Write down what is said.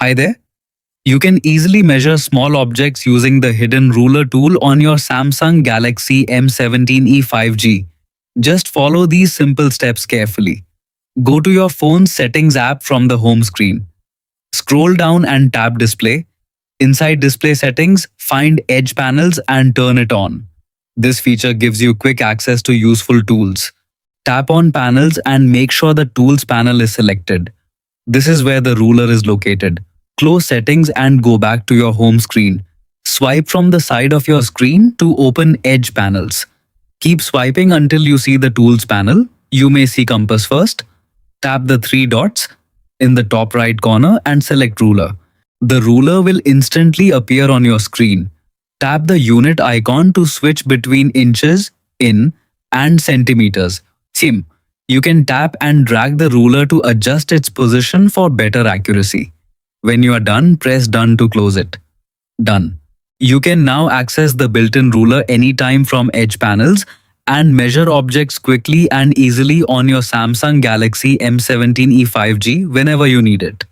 Hi there. You can easily measure small objects using the hidden ruler tool on your Samsung Galaxy M17e 5G. Just follow these simple steps carefully. Go to your phone's settings app from the home screen. Scroll down and tap display. Inside display settings, find edge panels and turn it on. This feature gives you quick access to useful tools. Tap on panels and make sure the tools panel is selected. This is where the ruler is located. Close settings and go back to your home screen. Swipe from the side of your screen to open edge panels. Keep swiping until you see the tools panel. You may see compass first. Tap the three dots in the top right corner and select ruler. The ruler will instantly appear on your screen. Tap the unit icon to switch between inches, in, and centimeters. You can tap and drag the ruler to adjust its position for better accuracy. When you are done, press done to close it. Done. You can now access the built-in ruler anytime from edge panels and measure objects quickly and easily on your Samsung Galaxy M17e 5G whenever you need it.